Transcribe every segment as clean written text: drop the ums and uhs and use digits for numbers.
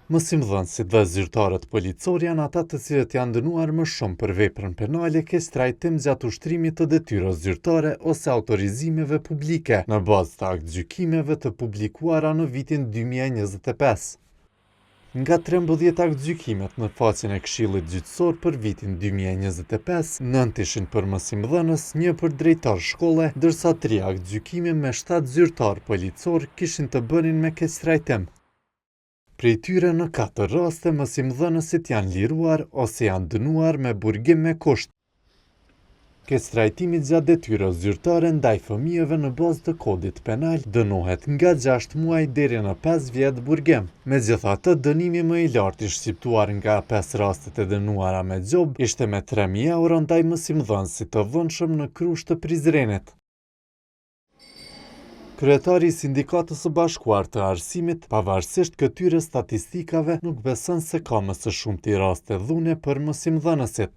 Mësimdhënësit dhe zyrtarët policor janë ata të cilët janë dënuar më shumë për veprën penale ke trajtim gjatë ushtrimit të detyrës zyrtare ose autorizimeve publike në bazë të aktgjykimeve të publikuara në vitin 2025. Nga 13 aktgjykimet në faqen e Këshillit Gjyqësor për vitin 2025, 9 ishin për mësimdhënës, 1 për drejtar shkolle, ndërsa 3 aktgjykime me 7 zyrtar policor kishin të bënin me keqtrajtim. Prej tyre në 4 raste mësimdhënësit janë liruar ose janë dënuar me burgim me kusht. Keqtrajtimi gjatë detyrës zyrtare ndaj fëmijëve në bazë të kodit penal dënohet nga 6 muaj deri në 5 vjet burgim. Megjithatë, dënimi më i lartë i shqiptuar nga 5 rastet e dënuara me gjob ishte me 3.000 euro ndaj mësimdhënësit të vënshëm në Krusht të Prizrenit. Kryetari i Sindikatës së Bashkuar të Arsimit, pavarësisht këtyre statistikave, nuk beson se ka më së shumti raste dhune për mësimdhënësit.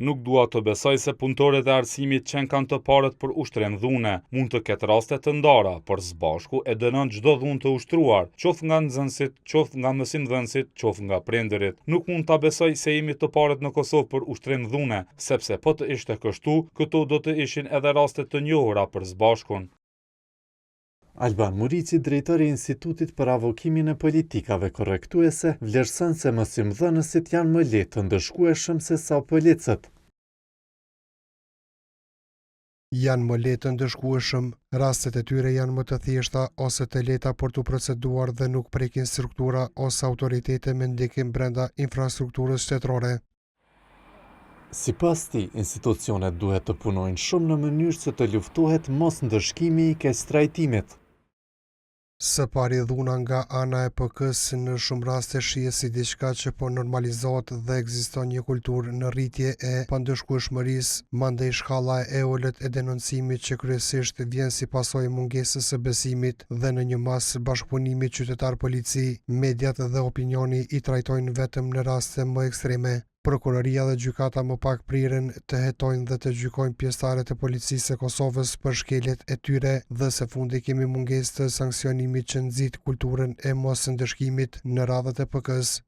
Nuk dua të besoj se punëtorët e arsimit që kanë të parët për ushtrim dhune, mund të ketë raste të ndara, por së bashku e dënon çdo dhunë të ushtruar, qoftë nga nxënësit, qoftë nga mësimdhënësit, qoftë nga prindërit. Nuk mund ta besoj se jemi të parët në Kosovë për ushtrim dhune, sepse po të ishte kështu, këto do të ishin edhe raste të njohura për së bashkun. Alban Muriqi, drejtori i Institutit për Avokimin e Politikave Korrektuese, vlerëson se mësimdhënësit janë më lehtë të ndëshkueshëm se sa policët. Janë më lehtë të ndëshkueshëm, rastet e tyre janë më të thjeshta ose të lehta për të proceduar dhe nuk prekin struktura ose autoritete me ndikim brenda infrastrukturës shtetërore. Sipas tij, institucionet duhet të punojnë shumë në mënyrë që të luftohet mos ndëshkimi i keqtrajtimit. Së pari, dhuna nga ana e PK-s në shumë raste shihet si diçka që po normalizohet dhe ekziston një kulturë në rritje e pandëshkueshmërisë, mandej shkalla e ulët e denoncimit që kryesisht vjen si pasojë mungesës së besimit dhe në një mas bashkëpunimi qytetar-polici, mediat dhe opinioni i trajtojnë vetëm në raste më ekstreme. Prokuroria dhe gjykata më pak priren të hetojnë dhe të gjykojnë pjesëtarët e policisë së Kosovës për shkeljet e tyre dhe së fundi kemi mungesë të sanksionimit që nxit kulturën e mos ndëshkimit në radhët e PK-s.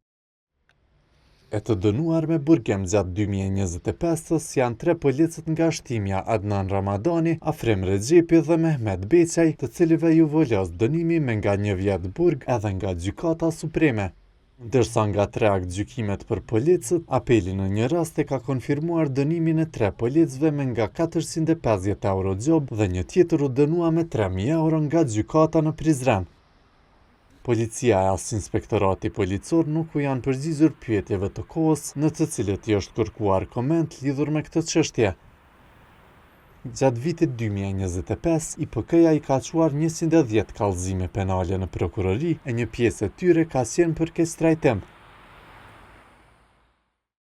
E të dënuar me burgim gjatë 2025-s janë 3 policët nga Shtimja, Adnan Ramadani, Afrim Rexhepi dhe Mehmet Beqaj, të cilive ju volos dënimi me nga 1 vjet burg edhe nga Gjykata Supreme. Ndërsa nga 3 aktgjykimet për policët, apeli në një rast e ka konfirmuar dënimin e 3 policëve me nga 450 euro gjob dhe një tjetër u dënua me 3.000 euro nga gjykata në Prizren. Policia e as inspektorati policor nuk u janë përgjigjur pyetjeve të kohës në të cilët i është kërkuar koment lidhur me këtë çështje. Gjatë vitit 2025, IPK-ja i ka quar 110 kallëzime penale në prokurori e një pjesë e tyre ka qenë për keqtrajtim.